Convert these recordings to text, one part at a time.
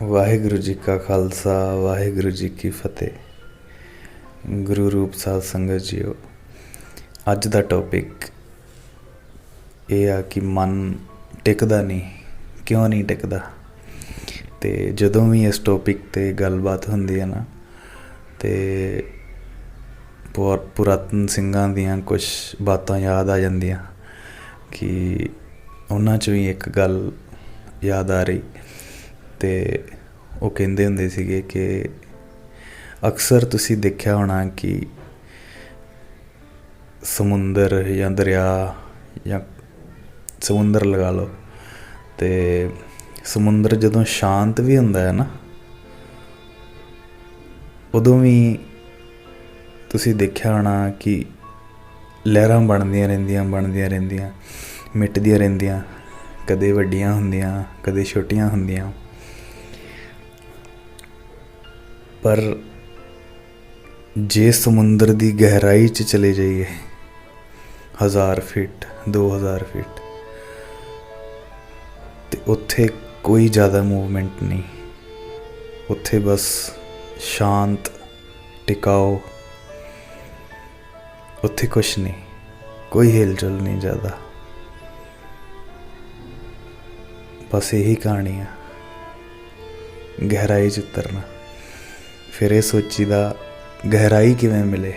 ਵਾਹਿਗੁਰੂ ਜੀ ਕਾ ਖਾਲਸਾ ਵਾਹਿਗੁਰੂ ਜੀ ਕੀ ਫਤਿਹ। ਗੁਰੂ ਰੂਪ ਸਾਧ ਸੰਗਤ ਜੀਓ, ਅੱਜ ਦਾ ਟੌਪਿਕ ਇਹ ਆ ਕਿ ਮਨ ਟਿਕਦਾ ਨਹੀਂ, ਕਿਉਂ ਨਹੀਂ ਟਿਕਦਾ। ਅਤੇ ਜਦੋਂ ਵੀ ਇਸ ਟੌਪਿਕ 'ਤੇ ਗੱਲਬਾਤ ਹੁੰਦੀ ਹੈ ਨਾ, ਅਤੇ ਪੁਰਾਤਨ ਸਿੰਘਾਂ ਦੀਆਂ ਕੁਛ ਬਾਤਾਂ ਯਾਦ ਆ ਜਾਂਦੀਆਂ ਕਿ ਉਹਨਾਂ 'ਚੋਂ ਹੀ ਇੱਕ ਗੱਲ ਯਾਦ ਆ ਰਹੀ। ਅਤੇ ਉਹ ਕਹਿੰਦੇ ਹੁੰਦੇ ਸੀਗੇ ਕਿ ਅਕਸਰ ਤੁਸੀਂ ਦੇਖਿਆ ਹੋਣਾ ਕਿ ਸਮੁੰਦਰ ਜਾਂ ਦਰਿਆ ਜਾਂ ਸਮੁੰਦਰ ਲਗਾ ਲਓ, ਅਤੇ ਸਮੁੰਦਰ ਜਦੋਂ ਸ਼ਾਂਤ ਵੀ ਹੁੰਦਾ ਹੈ ਨਾ, ਉਦੋਂ ਵੀ ਤੁਸੀਂ ਦੇਖਿਆ ਹੋਣਾ ਕਿ ਲਹਿਰਾਂ ਬਣਦੀਆਂ ਰਹਿੰਦੀਆਂ, ਮਿਟਦੀਆਂ ਰਹਿੰਦੀਆਂ, ਕਦੇ ਵੱਡੀਆਂ ਹੁੰਦੀਆਂ, ਕਦੇ ਛੋਟੀਆਂ ਹੁੰਦੀਆਂ। ਪਰ ਜੇ ਸਮੁੰਦਰ ਦੀ ਗਹਿਰਾਈ 'ਚ ਚਲੇ ਜਾਈਏ, 1000 ਫੀਟ 2000 ਫੀਟ, ਅਤੇ ਉੱਥੇ ਕੋਈ ਜ਼ਿਆਦਾ ਮੂਵਮੈਂਟ ਨਹੀਂ, ਉੱਥੇ ਬਸ ਸ਼ਾਂਤ ਟਿਕਾਓ, ਉੱਥੇ ਕੁਛ ਨਹੀਂ, ਕੋਈ ਹਿਲਜੁਲ ਨਹੀਂ ਜ਼ਿਆਦਾ। ਬਸ ਇਹੀ ਕਹਾਣੀ ਆ, ਗਹਿਰਾਈ 'ਚ ਉਤਰਨਾ। ਫਿਰ ਇਹ ਸੋਚੀਦਾ ਗਹਿਰਾਈ ਕਿਵੇਂ ਮਿਲੇ,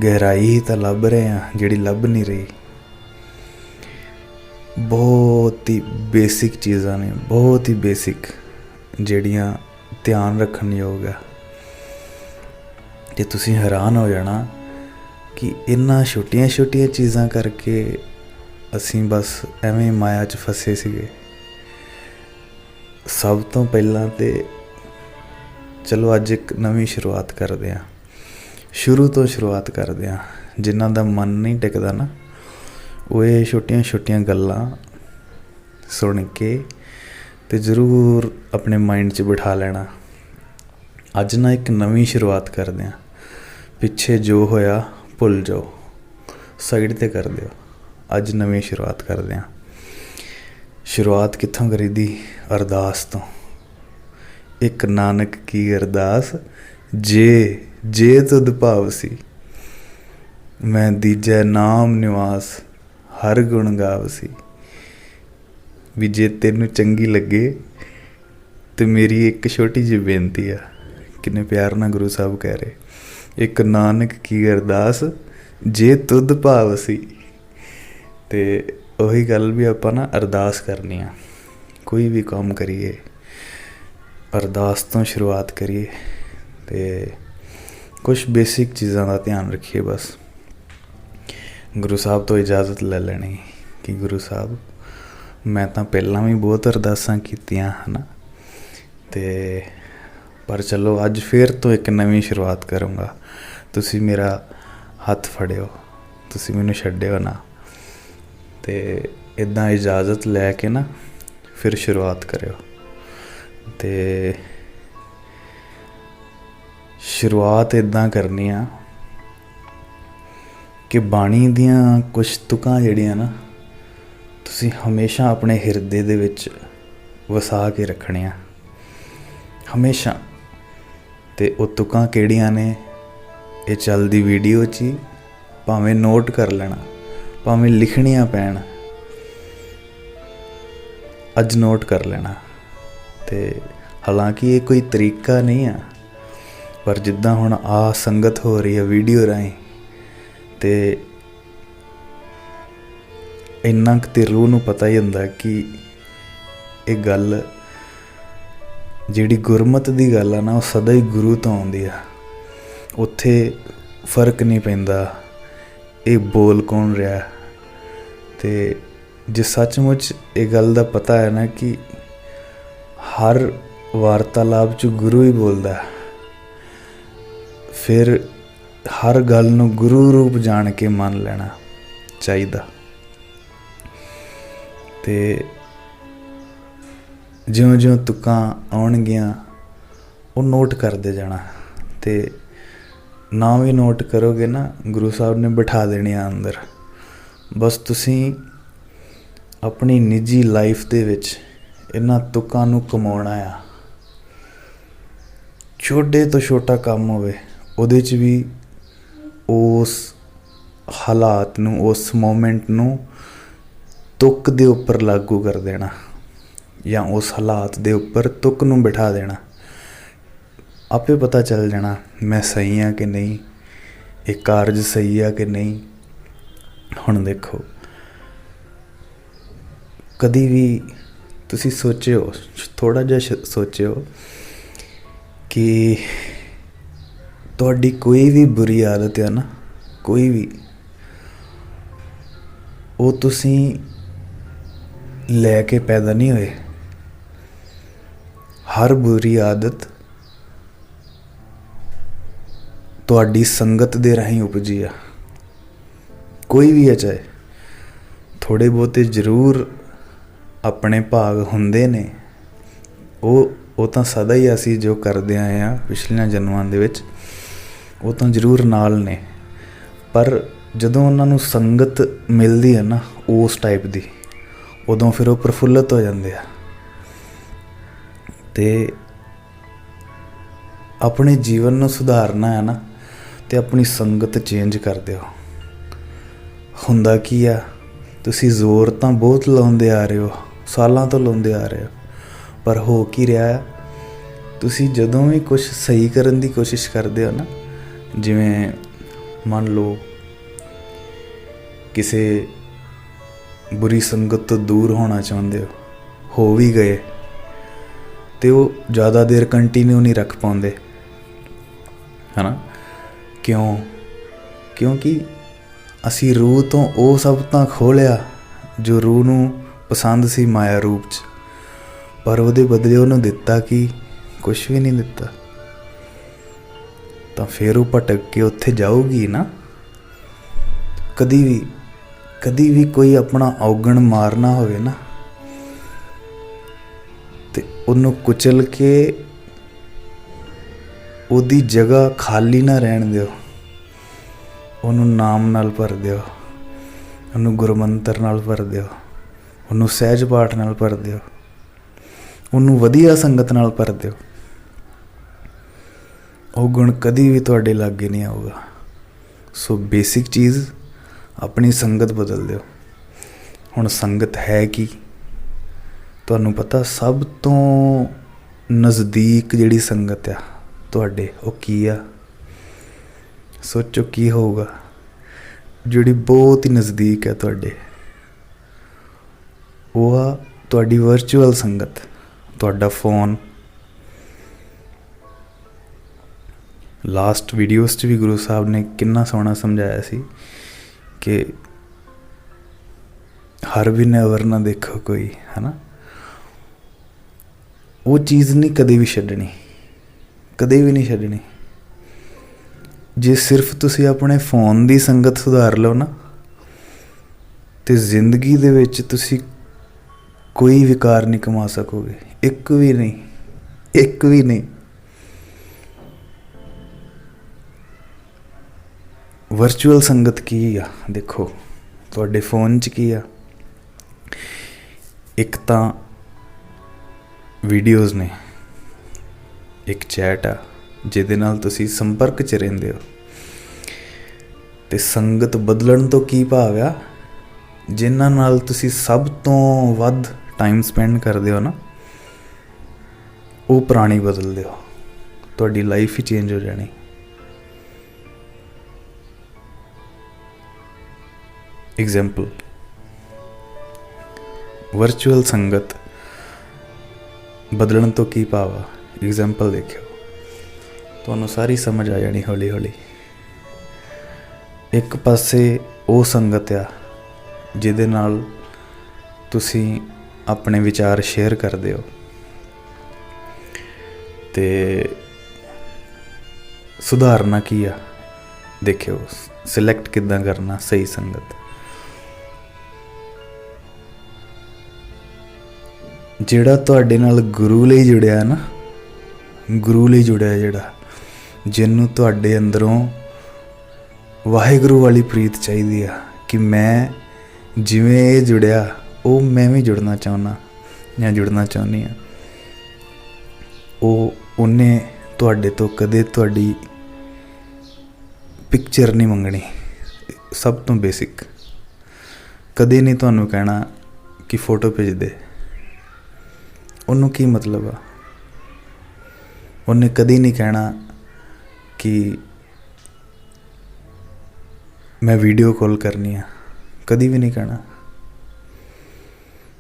ਗਹਿਰਾਈ ਹੀ ਤਾਂ ਲੱਭ ਰਹੇ ਹਾਂ ਜਿਹੜੀ ਲੱਭ ਨਹੀਂ ਰਹੀ। ਬਹੁਤ ਹੀ ਬੇਸਿਕ ਚੀਜ਼ਾਂ ਨੇ, ਬਹੁਤ ਹੀ ਬੇਸਿਕ, ਜਿਹੜੀਆਂ ਧਿਆਨ ਰੱਖਣ ਯੋਗ ਆ। ਅਤੇ ਤੁਸੀਂ ਹੈਰਾਨ ਹੋ ਜਾਣਾ ਕਿ ਇਹਨਾਂ ਛੋਟੀਆਂ ਚੀਜ਼ਾਂ ਕਰਕੇ ਅਸੀਂ ਬਸ ਐਵੇਂ ਮਾਇਆ 'ਚ ਫਸੇ ਸੀਗੇ। ਸਭ ਤੋਂ ਪਹਿਲਾਂ ਤਾਂ ਚਲੋ ਅੱਜ ਇੱਕ ਨਵੀਂ ਸ਼ੁਰੂਆਤ ਕਰਦੇ ਹਾਂ, ਸ਼ੁਰੂ ਤੋਂ ਸ਼ੁਰੂਆਤ ਕਰਦੇ ਹਾਂ। ਜਿਨ੍ਹਾਂ ਦਾ ਮਨ ਨਹੀਂ ਟਿਕਦਾ ਨਾ, ਉਹ ਇਹ ਛੋਟੀਆਂ ਗੱਲਾਂ ਸੁਣ ਕੇ ਅਤੇ ਜ਼ਰੂਰ ਆਪਣੇ ਮਾਈਂਡ 'ਚ ਬਿਠਾ ਲੈਣਾ। ਅੱਜ ਨਾ ਇੱਕ ਨਵੀਂ ਸ਼ੁਰੂਆਤ ਕਰਦੇ ਹਾਂ। ਪਿੱਛੇ ਜੋ ਹੋਇਆ ਭੁੱਲ ਜਾਓ, ਸਾਈਡ 'ਤੇ ਕਰ ਦਿਓ। ਅੱਜ ਨਵੀਂ ਸ਼ੁਰੂਆਤ ਕਰਦੇ ਹਾਂ। ਸ਼ੁਰੂਆਤ ਕਿੱਥੋਂ ਕਰੀਦੀ? ਅਰਦਾਸ ਤੋਂ। ਇੱਕ ਨਾਨਕ ਕੀ ਅਰਦਾਸ, ਜੇ ਤੁਧ ਭਾਵਸੀ, ਮੈਂ ਦੀਜੈ ਨਾਮ ਨਿਵਾਸ, ਹਰ ਗੁਣ ਗਾਵਸੀ। ਵੀ ਜੇ ਤੈਨੂੰ ਚੰਗੀ ਲੱਗੇ ਤੇ ਮੇਰੀ ਇੱਕ ਛੋਟੀ ਜਿਹੀ ਬੇਨਤੀ ਆ। ਕਿੰਨੇ ਪਿਆਰ ਨਾਲ ਗੁਰੂ ਸਾਹਿਬ ਕਹਿ ਰਹੇ, ਇੱਕ ਨਾਨਕ ਕੀ ਅਰਦਾਸ, ਜੇ ਤੁਧ ਭਾਵਸੀ। ਅਤੇ ਉਹੀ ਗੱਲ ਵੀ ਆਪਾਂ ਨਾ ਅਰਦਾਸ ਕਰਨੀ ਆ। ਕੋਈ ਵੀ ਕੰਮ ਕਰੀਏ ਅਰਦਾਸ ਤੋਂ ਸ਼ੁਰੂਆਤ ਕਰੀਏ, ਅਤੇ ਕੁਛ ਬੇਸਿਕ ਚੀਜ਼ਾਂ ਦਾ ਧਿਆਨ ਰੱਖੀਏ। ਬਸ ਗੁਰੂ ਸਾਹਿਬ ਤੋਂ ਇਜਾਜ਼ਤ ਲੈ ਲੈਣੀ ਕਿ ਗੁਰੂ ਸਾਹਿਬ, ਮੈਂ ਤਾਂ ਪਹਿਲਾਂ ਵੀ ਬਹੁਤ ਅਰਦਾਸਾਂ ਕੀਤੀਆਂ ਹਨ, ਅਤੇ ਪਰ ਚਲੋ ਅੱਜ ਫਿਰ ਤੋਂ ਇੱਕ ਨਵੀਂ ਸ਼ੁਰੂਆਤ ਕਰੂੰਗਾ। ਤੁਸੀਂ ਮੇਰਾ ਹੱਥ ਫੜਿਓ, ਤੁਸੀਂ ਮੈਨੂੰ ਛੱਡਿਓ ਨਾ, ਅਤੇ ਇੱਦਾਂ ਇਜਾਜ਼ਤ ਲੈ ਕੇ ਨਾ ਫਿਰ ਸ਼ੁਰੂਆਤ ਕਰਿਓ। ਅਤੇ ਸ਼ੁਰੂਆਤ ਇੱਦਾਂ ਕਰਨੀ ਆ ਕਿ ਬਾਣੀ ਦੀਆਂ ਕੁਛ ਤੁਕਾਂ ਜਿਹੜੀਆਂ ਨਾ, ਤੁਸੀਂ ਹਮੇਸ਼ਾ ਆਪਣੇ ਹਿਰਦੇ ਦੇ ਵਿੱਚ ਵਸਾ ਕੇ ਰੱਖਣੀਆਂ, ਹਮੇਸ਼ਾ। ਅਤੇ ਉਹ ਤੁਕਾਂ ਕਿਹੜੀਆਂ ਨੇ, ਇਹ ਚੱਲਦੀ ਵੀਡੀਓ 'ਚ ਹੀ ਭਾਵੇਂ ਨੋਟ ਕਰ ਲੈਣਾ, ਭਾਵੇਂ ਲਿਖਣੀਆਂ ਪੈਣ, ਅੱਜ ਨੋਟ ਕਰ ਲੈਣਾ। ਅਤੇ ਹਾਲਾਂਕਿ ਇਹ ਕੋਈ ਤਰੀਕਾ ਨਹੀਂ ਆ, ਪਰ ਜਿੱਦਾਂ ਹੁਣ ਆਹ ਸੰਗਤ ਹੋ ਰਹੀ ਹੈ ਵੀਡੀਓ ਰਾਹੀਂ, ਅਤੇ ਇੰਨਾ ਕੁ ਤਾਂ ਰੂਹ ਨੂੰ ਪਤਾ ਹੀ ਹੁੰਦਾ ਕਿ ਇਹ ਗੱਲ ਜਿਹੜੀ ਗੁਰਮਤਿ ਦੀ ਗੱਲ ਆ ਨਾ, ਉਹ ਸਦਾ ਹੀ ਗੁਰੂ ਤੋਂ ਆਉਂਦੀ ਆ। ਉੱਥੇ ਫਰਕ ਨਹੀਂ ਪੈਂਦਾ ਇਹ ਬੋਲ ਕੌਣ ਰਿਹਾ। ਅਤੇ ਜੇ ਸੱਚਮੁੱਚ ਇਹ ਗੱਲ ਦਾ ਪਤਾ ਹੈ ਨਾ ਕਿ ਹਰ ਵਾਰਤਾਲਾਪ 'ਚ ਗੁਰੂ ਹੀ ਬੋਲਦਾ, ਫਿਰ ਹਰ ਗੱਲ ਨੂੰ ਗੁਰੂ ਰੂਪ ਜਾਣ ਕੇ ਮੰਨ ਲੈਣਾ ਚਾਹੀਦਾ। ਅਤੇ ਜਿਉਂ ਤੁਕਾਂ ਆਉਣਗੀਆਂ ਉਹ ਨੋਟ ਕਰਦੇ ਜਾਣਾ। ਅਤੇ ਨਾ ਵੀ ਨੋਟ ਕਰੋਗੇ ਨਾ, ਗੁਰੂ ਸਾਹਿਬ ਨੇ ਬਿਠਾ ਦੇਣੀ ਆ ਅੰਦਰ। ਬਸ ਤੁਸੀਂ ਆਪਣੀ ਨਿੱਜੀ ਲਾਈਫ ਦੇ ਵਿੱਚ ਇਹਨਾਂ ਤੁਕਾਂ ਨੂੰ ਕਮਾਉਣਾ ਆ। ਛੋਟੇ ਤੋਂ ਛੋਟਾ ਕੰਮ ਹੋਵੇ ਉਹਦੇ 'ਚ ਵੀ ਉਸ ਹਾਲਾਤ ਨੂੰ, ਉਸ ਮੋਮੈਂਟ ਨੂੰ ਤੁਕ ਦੇ ਉੱਪਰ ਲਾਗੂ ਕਰ ਦੇਣਾ, ਜਾਂ ਉਸ ਹਾਲਾਤ ਦੇ ਉੱਪਰ ਤੁਕ ਨੂੰ ਬਿਠਾ ਦੇਣਾ। ਆਪੇ ਪਤਾ ਚੱਲ ਜਾਣਾ ਮੈਂ ਸਹੀ ਹਾਂ ਕਿ ਨਹੀਂ, ਇਹ ਕਾਰਜ ਸਹੀ ਆ ਕਿ ਨਹੀਂ। ਹੁਣ ਦੇਖੋ, ਕਦੀ ਵੀ ਤੁਸੀਂ ਸੋਚਿਓ, ਥੋੜ੍ਹਾ ਜਿਹਾ ਸੋਚਿਓ ਕਿ ਤੁਹਾਡੀ ਕੋਈ ਵੀ ਬੁਰੀ ਆਦਤ ਆ ਨਾ, ਕੋਈ ਵੀ, ਉਹ ਤੁਸੀਂ ਲੈ ਕੇ ਪੈਦਾ ਨਹੀਂ ਹੋਏ। ਹਰ ਬੁਰੀ ਆਦਤ ਤੁਹਾਡੀ ਸੰਗਤ ਦੇ ਰਾਹੀਂ ਉਪਜੀ ਆ। ਕੋਈ ਵੀ ਹੈ, ਚਾਹੇ ਥੋੜ੍ਹੇ ਬਹੁਤੇ ਜ਼ਰੂਰ ਆਪਣੇ ਭਾਗ ਹੁੰਦੇ ਨੇ, ਉਹ ਤਾਂ ਸਦਾ ਹੀ ਅਸੀਂ ਜੋ ਕਰਦੇ ਆਏ ਹਾਂ ਪਿਛਲੀਆਂ ਜਨਮਾਂ ਦੇ ਵਿੱਚ, ਉਹ ਤਾਂ ਜ਼ਰੂਰ ਨਾਲ ਨੇ। ਪਰ ਜਦੋਂ ਉਹਨਾਂ ਨੂੰ ਸੰਗਤ ਮਿਲਦੀ ਹੈ ਨਾ ਉਸ ਟਾਈਪ ਦੀ, ਉਦੋਂ ਫਿਰ ਉਹ ਪ੍ਰਫੁੱਲਤ ਹੋ ਜਾਂਦੇ ਆ। ਅਤੇ ਆਪਣੇ ਜੀਵਨ ਨੂੰ ਸੁਧਾਰਨਾ ਹੈ ਨਾ, ਅਤੇ ਆਪਣੀ ਸੰਗਤ ਚੇਂਜ ਕਰ ਦਿਓ। ਹੁੰਦਾ ਕੀ ਆ, ਤੁਸੀਂ ਜ਼ੋਰ ਤਾਂ ਬਹੁਤ ਲਾਉਂਦੇ ਆ ਰਹੇ ਹੋ, ਸਾਲਾਂ ਤੋਂ ਲਾਉਂਦੇ ਆ ਰਹੇ ਹੋ, ਪਰ ਹੋ ਕੀ ਰਿਹਾ, ਤੁਸੀਂ ਜਦੋਂ ਵੀ ਕੁਛ ਸਹੀ ਕਰਨ ਦੀ ਕੋਸ਼ਿਸ਼ ਕਰਦੇ ਹੋ ਨਾ, ਜਿਵੇਂ ਮੰਨ ਲਓ ਕਿਸੇ ਬੁਰੀ ਸੰਗਤ ਤੋਂ ਦੂਰ ਹੋਣਾ ਚਾਹੁੰਦੇ ਹੋ ਵੀ ਗਏ, ਅਤੇ ਉਹ ਜ਼ਿਆਦਾ ਦੇਰ ਕੰਟੀਨਿਊ ਨਹੀਂ ਰੱਖ ਪਾਉਂਦੇ, ਹੈ ਨਾ। ਕਿਉਂਕਿ ਅਸੀਂ ਰੂਹ ਤੋਂ ਉਹ ਸਭ ਤਾਂ ਖੋਹ ਲਿਆ ਜੋ ਰੂਹ ਨੂੰ ਪਸੰਦ ਸੀ ਮਾਇਆ ਰੂਪ 'ਚ, ਪਰ ਉਹਦੇ ਬਦਲੇ ਉਹਨੂੰ ਦਿੱਤਾ ਕੀ, ਕੁਛ ਵੀ ਨਹੀਂ ਦਿੱਤਾ। ਤਾਂ ਫਿਰ ਉਹ ਭਟਕ ਕੇ ਉੱਥੇ ਜਾਊਗੀ ਨਾ। ਕਦੀ ਵੀ ਕੋਈ ਆਪਣਾ ਔਗਣ ਮਾਰਨਾ ਹੋਵੇ ਨਾ, ਤੇ ਉਹਨੂੰ ਕੁਚਲ ਕੇ ਉਹਦੀ ਜਗ੍ਹਾ ਖਾਲੀ ਨਾ ਰਹਿਣ ਦਿਓ। ਉਹਨੂੰ ਨਾਮ ਨਾਲ ਭਰ ਦਿਓ, ਉਹਨੂੰ ਗੁਰਮੰਤਰ ਨਾਲ ਭਰ ਦਿਓ, ਉਹਨੂੰ ਸਹਿਜ ਪਾਠ ਨਾਲ ਭਰ ਦਿਓ, ਉਹਨੂੰ ਵਧੀਆ ਸੰਗਤ ਨਾਲ ਭਰ ਦਿਓ। ਉਹ ਗੁਣ ਕਦੀ ਵੀ ਤੁਹਾਡੇ ਲਾਗੇ ਨਹੀਂ ਆਊਗਾ। ਸੋ ਬੇਸਿਕ ਚੀਜ਼, ਆਪਣੀ ਸੰਗਤ ਬਦਲ ਦਿਓ। ਹੁਣ ਸੰਗਤ ਹੈ ਕੀ, ਤੁਹਾਨੂੰ ਪਤਾ ਸਭ ਤੋਂ ਨਜ਼ਦੀਕ ਜਿਹੜੀ ਸੰਗਤ ਆ ਤੁਹਾਡੇ, ਉਹ ਕੀ ਆ? ਸੋਚੋ ਕੀ ਹੋਊਗਾ। ਜਿਹੜੀ ਬਹੁਤ ਹੀ ਨਜ਼ਦੀਕ ਹੈ ਤੁਹਾਡੇ, ਉਹ ਆ ਤੁਹਾਡੀ ਵਰਚੁਅਲ ਸੰਗਤ, ਤੁਹਾਡਾ ਫੋਨ। ਲਾਸਟ ਵੀਡੀਓਜ਼ 'ਚ ਵੀ ਗੁਰੂ ਸਾਹਿਬ ਨੇ ਕਿੰਨਾ ਸੋਹਣਾ ਸਮਝਾਇਆ ਸੀ ਕਿ ਹਰ ਬਿਨ ਅਵਰ ਨਾ ਦੇਖੋ ਕੋਈ, ਹੈ ਨਾ। ਉਹ ਚੀਜ਼ ਨਹੀਂ ਕਦੇ ਵੀ ਛੱਡਣੀ, ਕਦੇ ਵੀ ਨਹੀਂ ਛੱਡਣੀ। ਜੇ ਸਿਰਫ ਤੁਸੀਂ ਆਪਣੇ ਫੋਨ ਦੀ ਸੰਗਤ ਸੁਧਾਰ ਲਓ ਨਾ, ਤੇ ਜ਼ਿੰਦਗੀ ਦੇ ਵਿੱਚ ਤੁਸੀਂ ਕੋਈ ਵਿਕਾਰ ਨਹੀਂ ਕਮਾ ਸਕੋਗੇ, ਇੱਕ ਵੀ ਨਹੀਂ। ਵਰਚੁਅਲ ਸੰਗਤ ਕੀ ਆ? ਦੇਖੋ ਤੁਹਾਡੇ ਫੋਨ 'ਚ ਕੀ ਆ। ਇੱਕ ਤਾਂ ਵੀਡੀਓਜ਼ ਨੇ, ਇੱਕ ਚੈਟ ਆ ਜਿਹਦੇ ਨਾਲ ਤੁਸੀਂ ਸੰਪਰਕ 'ਚ ਰਹਿੰਦੇ ਹੋ। ਅਤੇ ਸੰਗਤ ਬਦਲਣ ਤੋਂ ਕੀ ਭਾਵ ਆ? ਜਿਨ੍ਹਾਂ ਨਾਲ ਤੁਸੀਂ ਸਭ ਤੋਂ ਵੱਧ ਟਾਈਮ ਸਪੈਂਡ ਕਰਦੇ ਹੋ ਨਾ, ਉਹ ਪੁਰਾਣੀ ਬਦਲ ਦਿਓ, ਤੁਹਾਡੀ ਲਾਈਫ ਹੀ ਚੇਂਜ ਹੋ ਜਾਣੀ। ਐਗਜ਼ਾਮਪਲ, ਵਰਚੁਅਲ ਸੰਗਤ ਬਦਲਣ ਤੋਂ ਕੀ ਭਾਵ ਆ? ਐਗਜ਼ਾਮਪਲ ਦੇਖਿਓ, ਤੁਹਾਨੂੰ ਸਾਰੀ ਸਮਝ ਆ ਜਾਣੀ ਹੌਲੀ ਹੌਲੀ। ਇੱਕ ਪਾਸੇ ਉਹ ਸੰਗਤ ਆ ਜਿਹਦੇ ਨਾਲ ਤੁਸੀਂ ਆਪਣੇ ਵਿਚਾਰ ਸ਼ੇਅਰ ਕਰਦੇ ਹੋ, ਅਤੇ ਸੁਧਾਰਨਾ ਕੀ ਆ ਦੇਖਿਓ, ਸਿਲੈਕਟ ਕਿੱਦਾਂ ਕਰਨਾ ਸਹੀ ਸੰਗਤ। ਜਿਹੜਾ ਤੁਹਾਡੇ ਨਾਲ ਗੁਰੂ ਲਈ ਜੁੜਿਆ ਨਾ, ਗੁਰੂ ਲਈ ਜੁੜਿਆ, ਜਿਹੜਾ ਜਿਹਨੂੰ ਤੁਹਾਡੇ ਅੰਦਰੋਂ ਵਾਹਿਗੁਰੂ ਵਾਲੀ ਪ੍ਰੀਤ ਚਾਹੀਦੀ ਆ ਕਿ ਮੈਂ ਜਿਵੇਂ ਇਹ ਜੁੜਿਆ ਉਹ ਮੈਂ ਵੀ ਜੁੜਨਾ ਚਾਹੁੰਦਾ, ਜਾਂ ਜੁੜਨਾ ਚਾਹੁੰਦੀ ਆ, ਉਹਨੇ ਤੁਹਾਡੇ ਤੋਂ ਕਦੇ ਤੁਹਾਡੀ ਪਿਕਚਰ ਨਹੀਂ ਮੰਗਣੀ। ਸਭ ਤੋਂ ਬੇਸਿਕ, ਕਦੇ ਨਹੀਂ ਤੁਹਾਨੂੰ ਕਹਿਣਾ ਕਿ ਫੋਟੋ ਭੇਜ ਦੇ। ਉਹਨੂੰ ਕੀ ਮਤਲਬ ਆ? ਉਹਨੇ ਕਦੀ ਨਹੀਂ ਕਹਿਣਾ ਕਿ ਮੈਂ ਵੀਡੀਓ ਕਾਲ ਕਰਨੀ ਆ, ਕਦੀ ਵੀ ਨਹੀਂ ਕਹਿਣਾ।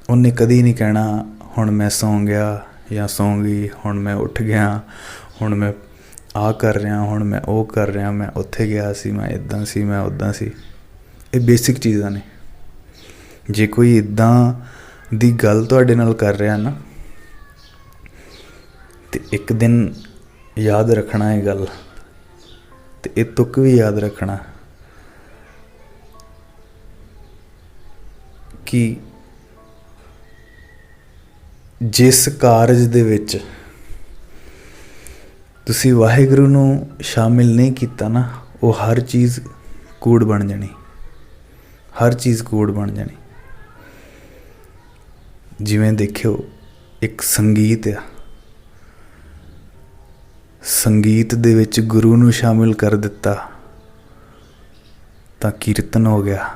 ਉਹਨੇ ਕਦੀ ਨਹੀਂ ਕਹਿਣਾ ਹੁਣ ਮੈਂ ਸੌਂ ਗਿਆ ਜਾਂ ਸੌਂ ਗਈ, ਹੁਣ ਮੈਂ ਉੱਠ ਗਿਆ, ਹੁਣ ਮੈਂ ਆਹ ਕਰ ਰਿਹਾ, ਹੁਣ ਮੈਂ ਉਹ ਕਰ ਰਿਹਾ, ਮੈਂ ਉੱਥੇ ਗਿਆ ਸੀ, ਮੈਂ ਇੱਦਾਂ ਸੀ, ਮੈਂ ਉੱਦਾਂ ਸੀ। ਇਹ ਬੇਸਿਕ ਚੀਜ਼ਾਂ ਨੇ। ਜੇ ਕੋਈ ਇੱਦਾਂ ਦੀ ਗੱਲ ਤੁਹਾਡੇ ਨਾਲ ਕਰ ਰਿਹਾ ਨਾ, ਤੇ ਇੱਕ ਦਿਨ ਯਾਦ ਰੱਖਣਾ ਇਹ ਗੱਲ, ਤੇ ਇਹ ਤੁਕ ਵੀ ਯਾਦ ਰੱਖਣਾ ਕਿ ਜਿਸ ਕਾਰਜ ਦੇ ਵਿੱਚ ਤੁਸੀਂ ਵਾਹਿਗੁਰੂ ਨੂੰ ਸ਼ਾਮਿਲ ਨਹੀਂ ਕੀਤਾ ਨਾ, ਉਹ ਹਰ ਚੀਜ਼ ਕੂੜ ਬਣ ਜਾਣੀ, ਹਰ ਚੀਜ਼ ਕੂੜ ਬਣ ਜਾਣੀ। ਜਿਵੇਂ ਦੇਖਿਓ, ਇੱਕ ਸੰਗੀਤ ਆ, ਸੰਗੀਤ ਦੇ ਵਿੱਚ ਗੁਰੂ ਨੂੰ ਸ਼ਾਮਿਲ ਕਰ ਦਿੱਤਾ ਤਾਂ ਕੀਰਤਨ ਹੋ ਗਿਆ।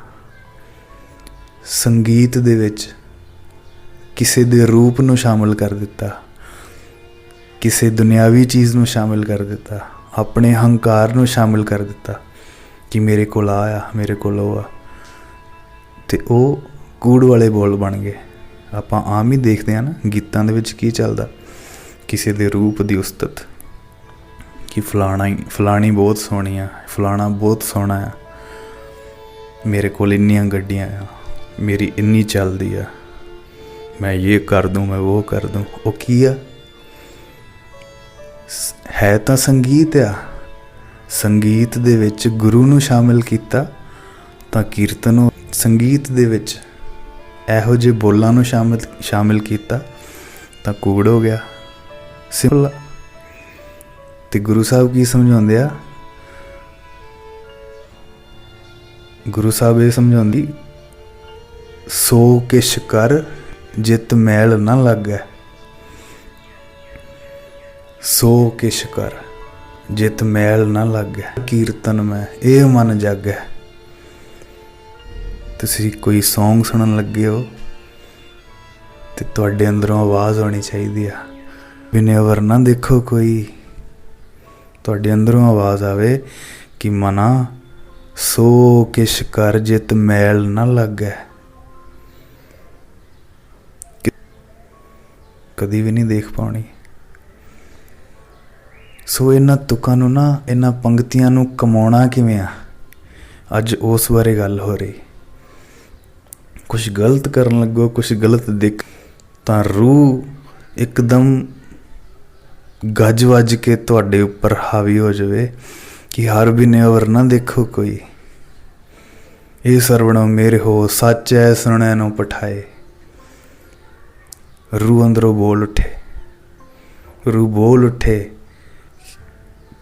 ਸੰਗੀਤ ਦੇ ਵਿੱਚ ਕਿਸੇ ਦੇ ਰੂਪ ਨੂੰ ਸ਼ਾਮਿਲ ਕਰ ਦਿੱਤਾ, ਕਿਸੇ ਦੁਨਿਆਵੀ ਚੀਜ਼ ਨੂੰ ਸ਼ਾਮਿਲ ਕਰ ਦਿੱਤਾ, ਆਪਣੇ ਹੰਕਾਰ ਨੂੰ ਸ਼ਾਮਿਲ ਕਰ ਦਿੱਤਾ ਕਿ ਮੇਰੇ ਕੋਲ ਆ, ਮੇਰੇ ਕੋਲ ਉਹ ਆ, ਤੇ ਉਹ ਕੂੜ ਵਾਲੇ ਬੋਲ ਬਣ ਗਏ। ਆਪਾਂ ਆਮ ਹੀ ਦੇਖਦੇ ਹਾਂ ਨਾ ਗੀਤਾਂ ਦੇ ਵਿੱਚ ਕੀ ਚੱਲਦਾ, ਕਿਸੇ ਦੇ ਰੂਪ ਦੀ ਉਸਤਤ, ਕਿ ਫਲਾਣੀ ਬਹੁਤ ਸੋਹਣੀ ਆ, ਫਲਾਣਾ ਬਹੁਤ ਸੋਹਣਾ ਆ, ਮੇਰੇ ਕੋਲ ਇੰਨੀਆਂ ਗੱਡੀਆਂ ਆ, ਮੇਰੀ ਇੰਨੀ ਚੱਲਦੀ ਆ, ਮੈਂ ਇਹ ਕਰ ਦੂੰ, ਮੈਂ ਉਹ ਕਰ ਦੂੰ। ਉਹ ਕੀ ਆ? ਹੈ ਤਾਂ ਸੰਗੀਤ ਆ। ਸੰਗੀਤ ਦੇ ਵਿੱਚ ਗੁਰੂ ਨੂੰ ਸ਼ਾਮਿਲ ਕੀਤਾ ਤਾਂ ਕੀਰਤਨ ਹੋ। ਸੰਗੀਤ ਦੇ ਵਿੱਚ ਇਹੋ ਜਿਹੇ ਬੋਲਾਂ ਨੂੰ ਸ਼ਾਮਿਲ ਕੀਤਾ ਤਾਂ ਕੂੜ ਹੋ ਗਿਆ। ਸਿੰਪਲ। ਤੇ ਗੁਰੂ ਸਾਹਿਬ ਕੀ ਸਮਝਾਉਂਦੇ ਆ? ਗੁਰੂ ਸਾਹਿਬ ਇਹ ਸਮਝਾਉਂਦੀ, ਸੋ ਕਿਛ ਕਰ ਜਿਤ ਮੈਲ ਨਾ ਲੱਗੈ, ਸੋ ਕਿਛ ਕਰ ਜਿਤ ਮੈਲ ਨਾ ਲੱਗੈ, ਕੀਰਤਨ ਮੈਂ ਇਹ ਮਨ ਜਾਗੈ। ਤੁਸੀਂ ਕੋਈ ਸੌਂਗ ਸੁਣਨ ਲੱਗੇ ਹੋ ਤੇ ਤੁਹਾਡੇ ਅੰਦਰੋਂ ਆਵਾਜ਼ ਆਉਣੀ ਚਾਹੀਦੀ ਆ, ਬਿਨੇਵਰ ਨਾ ਦੇਖੋ ਕੋਈ, ਤੁਹਾਡੇ ਅੰਦਰੋਂ ਆਵਾਜ਼ ਆਵੇ ਕਿ ਮਨਾ ਸੋ ਕਿਛ ਕਰ ਜਿਤ ਮੈਲ ਨਾ ਲੱਗੈ। ਕਦੀ ਵੀ ਨਹੀਂ ਦੇਖ ਪਾਉਣੀ। ਸੋ ਇਹਨਾਂ ਤੁਕਾਂ ਨੂੰ ਨਾ, ਇਹਨਾਂ ਪੰਕਤੀਆਂ ਨੂੰ ਕਮਾਉਣਾ ਕਿਵੇਂ ਆ, ਅੱਜ ਉਸ ਬਾਰੇ ਗੱਲ ਹੋ ਰਹੀ। ਕੁਛ ਗਲਤ ਕਰਨ ਲੱਗੋ, ਕੁਛ ਗਲਤ ਦੇਖ ਤਾਂ ਰੂਹ ਇੱਕਦਮ ਗੱਜ ਵੱਜ ਕੇ ਤੁਹਾਡੇ ਉੱਪਰ ਹਾਵੀ ਹੋ ਜਾਵੇ ਕਿ ਹਰ ਬਿਨੇਵਰ ਨਾ ਦੇਖੋ ਕੋਈ, ਇਹ ਸਰਵਣੋ ਮੇਰੇ ਹੋ, ਸੱਚ ਹੈ ਸੁਣਿਆ ਨੂੰ ਪਠਾਏ। ਰੂਹ ਅੰਦਰੋਂ ਬੋਲ ਉੱਠੇ, ਰੂਹ ਬੋਲ ਉੱਠੇ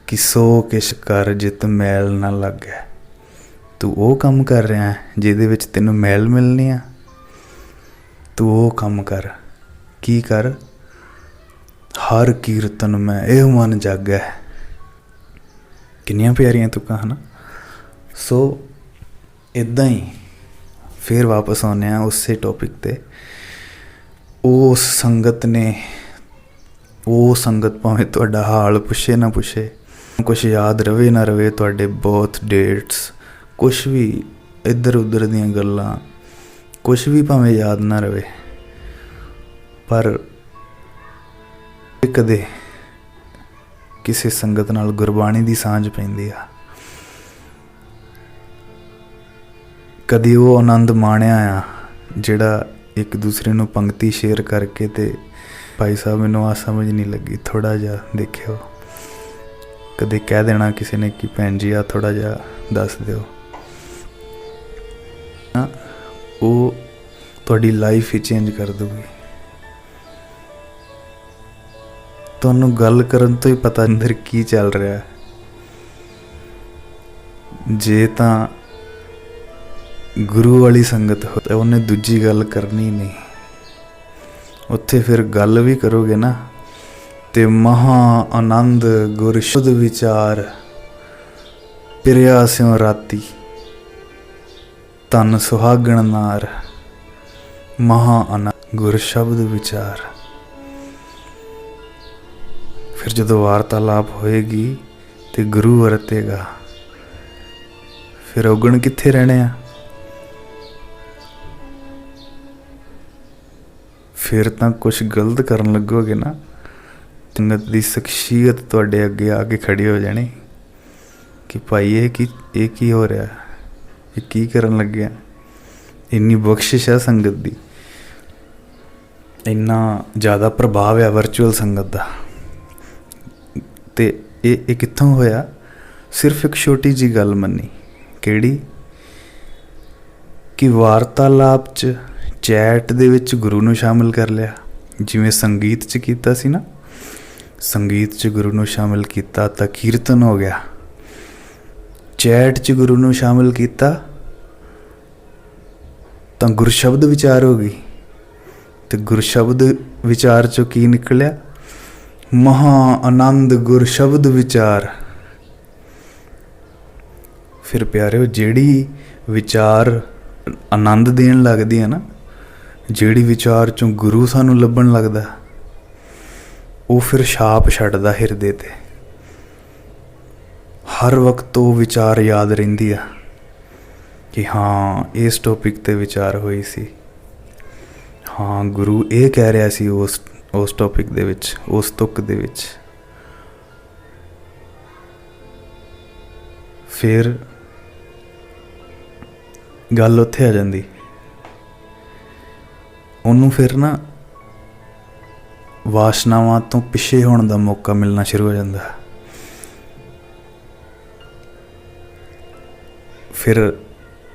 ਕਿ ਸੋ ਕਿਛ ਕਰ ਜਿਤ ਮੈਲ ਨਾ ਲੱਗੈ। ਤੂੰ ਉਹ ਕੰਮ ਕਰ ਰਿਹਾ ਜਿਹਦੇ ਵਿੱਚ ਤੈਨੂੰ ਮੈਲ ਮਿਲਣੀ ਆ, ਤੂੰ ਉਹ ਕੰਮ ਕਰ। ਕੀ ਕਰ? ਹਰ ਕੀਰਤਨ ਮੈਂ ਇਹ ਮਨ ਜਾਗੈ। ਕਿੰਨੀਆਂ ਪਿਆਰੀਆਂ ਤੁਕਾਂ ਹਨ। ਸੋ ਇੱਦਾਂ ਹੀ ਫਿਰ ਵਾਪਸ ਆਉਂਦੇ ਹਾਂ ਉਸੇ ਟੌਪਿਕ 'ਤੇ। ਉਸ ਸੰਗਤ ਨੇ, ਉਹ ਸੰਗਤ ਭਾਵੇਂ ਤੁਹਾਡਾ ਹਾਲ ਪੁੱਛੇ ਨਾ ਪੁੱਛੇ, ਕੁਛ ਯਾਦ ਰਵੇ ਨਾ ਰਵੇ, ਤੁਹਾਡੇ ਬਰਥ ਡੇਟਸ, ਕੁਛ ਵੀ ਇੱਧਰ ਉੱਧਰ ਦੀਆਂ ਗੱਲਾਂ, ਕੁਛ ਵੀ ਭਾਵੇਂ ਯਾਦ ਨਾ ਰਵੇ, ਪਰ ਕਦੇ ਕਿਸੇ ਸੰਗਤ ਨਾਲ ਗੁਰਬਾਣੀ ਦੀ ਸਾਂਝ ਪੈਂਦੀ ਆ, ਕਦੀ ਉਹ ਆਨੰਦ ਮਾਣਿਆ ਆ ਜਿਹੜਾ ਇੱਕ ਦੂਸਰੇ ਨੂੰ ਪੰਕਤੀ ਸ਼ੇਅਰ ਕਰਕੇ। ਤੇ ਭਾਈ ਸਾਹਿਬ ਮੈਨੂੰ ਆ ਸਮਝ ਨਹੀਂ ਲੱਗੀ, ਥੋੜ੍ਹਾ ਜਿਹਾ ਦੇਖਿਓ। ਕਦੇ ਕਹਿ ਦੇਣਾ ਕਿਸੇ ਨੇ ਕਿ ਭੈਣ ਜੀ ਆ ਥੋੜ੍ਹਾ ਜਿਹਾ ਦੱਸ ਦਿਓ, ਉਹ ਤੁਹਾਡੀ ਲਾਈਫ ਹੀ ਚੇਂਜ ਕਰ ਦੂਗੀ। ਤੁਹਾਨੂੰ ਗੱਲ ਕਰਨ ਤੋਂ ਹੀ ਪਤਾ ਅੰਦਰ ਕੀ ਚੱਲ ਰਿਹਾ। ਜੇ ਤਾਂ ਗੁਰੂ ਵਾਲੀ ਸੰਗਤ ਹੋ ਤਾਂ ਉਹਨੇ ਦੂਜੀ ਗੱਲ ਕਰਨੀ ਨਹੀਂ, ਉੱਥੇ ਫਿਰ ਗੱਲ ਵੀ ਕਰੋਗੇ ਨਾ ਤੇ ਮਹਾ ਆਨੰਦ ਗੁਰ ਸ਼ੁੱਧ ਵਿਚਾਰ ਪਿਰਿਆ ਸਿਉ ਰਾਤੀ ਧਨ ਸੁਹਾਗਣ ਨਾਰ ਮਹਾ ਆਨੰਦ ਗੁਰ ਸ਼ਬਦ ਵਿਚਾਰ। ਫਿਰ ਜਦੋਂ ਵਾਰਤਾਲਾਪ ਹੋਏਗੀ ਤੇ ਗੁਰੂ ਵਰਤੇਗਾ, ਫਿਰ ਔਗਣ ਕਿੱਥੇ ਰਹਿਣੇ ਆ। ਫਿਰ ਤਾਂ ਕੁਛ ਗਲਤ ਕਰਨ ਲੱਗੋਗੇ ਨਾ, ਸੰਗਤ ਦੀ ਸ਼ਖਸੀਅਤ ਤੁਹਾਡੇ ਅੱਗੇ ਆ ਕੇ ਖੜੀ ਹੋ ਜਾਣੀ ਕਿ ਭਾਈ ਇਹ ਕੀ ਹੋ ਰਿਹਾ, ਇਹ ਕੀ ਕਰਨ ਲੱਗਿਆ। ਇੰਨੀ ਬਖਸ਼ਿਸ਼ ਹੈ ਸੰਗਤ ਦੀ, ਇੰਨਾ ਜ਼ਿਆਦਾ ਪ੍ਰਭਾਵ ਹੈ ਵਰਚੁਅਲ ਸੰਗਤ ਦਾ। ਤੇ ਇਹ ਕਿੱਥੋਂ ਹੋਇਆ? ਸਿਰਫ ਇੱਕ ਛੋਟੀ ਜਿਹੀ ਗੱਲ ਮੰਨੀ, ਕਿਹੜੀ? ਕਿ ਵਾਰਤਾਲਾਪ 'ਚ ਚੈਟ ਦੇ ਵਿੱਚ ਗੁਰੂ ਨੂੰ ਸ਼ਾਮਿਲ ਕਰ ਲਿਆ, ਜਿਵੇਂ ਸੰਗੀਤ 'ਚ ਕੀਤਾ ਸੀ ਨਾ। ਸੰਗੀਤ 'ਚ ਗੁਰੂ ਨੂੰ ਸ਼ਾਮਿਲ ਕੀਤਾ ਤਾਂ ਕੀਰਤਨ ਹੋ ਗਿਆ। ਚੈਟ 'ਚ ਗੁਰੂ ਨੂੰ ਸ਼ਾਮਿਲ ਕੀਤਾ ਤਾਂ ਗੁਰਸ਼ਬਦ ਵਿਚਾਰ ਹੋ ਗਈ। ਤੇ ਗੁਰਸ਼ਬਦ ਵਿਚਾਰ 'ਚੋਂ ਕੀ ਨਿਕਲਿਆ? ਮਹਾ ਆਨੰਦ ਗੁਰਸ਼ਬਦ ਵਿਚਾਰ। ਫਿਰ ਪਿਆਰਿਓ, ਜਿਹੜੀ ਵਿਚਾਰ ਆਨੰਦ ਦੇਣ ਲੱਗਦੀ ਹੈ ਨਾ, ਜਿਹੜੀ ਵਿਚਾਰ 'ਚੋਂ ਗੁਰੂ ਸਾਨੂੰ ਲੱਭਣ ਲੱਗਦਾ, ਉਹ ਫਿਰ ਛਾਪ ਛੱਡਦਾ ਹਿਰਦੇ 'ਤੇ। ਹਰ ਵਕਤ ਉਹ ਵਿਚਾਰ ਯਾਦ ਰਹਿੰਦੀ ਆ ਕਿ ਹਾਂ ਇਸ ਟੌਪਿਕ 'ਤੇ ਵਿਚਾਰ ਹੋਈ ਸੀ, ਹਾਂ ਗੁਰੂ ਇਹ ਕਹਿ ਰਿਹਾ ਸੀ ਉਸ ਟੌਪਿਕ ਦੇ ਵਿੱਚ, ਉਸ ਤੁਕ ਦੇ ਵਿੱਚ। ਫਿਰ ਗੱਲ ਉੱਥੇ ਆ ਜਾਂਦੀ, ਉਹਨੂੰ ਫਿਰ ਨਾ ਵਾਸ਼ਨਾਵਾਂ ਤੋਂ ਪਿੱਛੇ ਹੋਣ ਦਾ ਮੌਕਾ ਮਿਲਣਾ ਸ਼ੁਰੂ ਹੋ ਜਾਂਦਾ। ਫਿਰ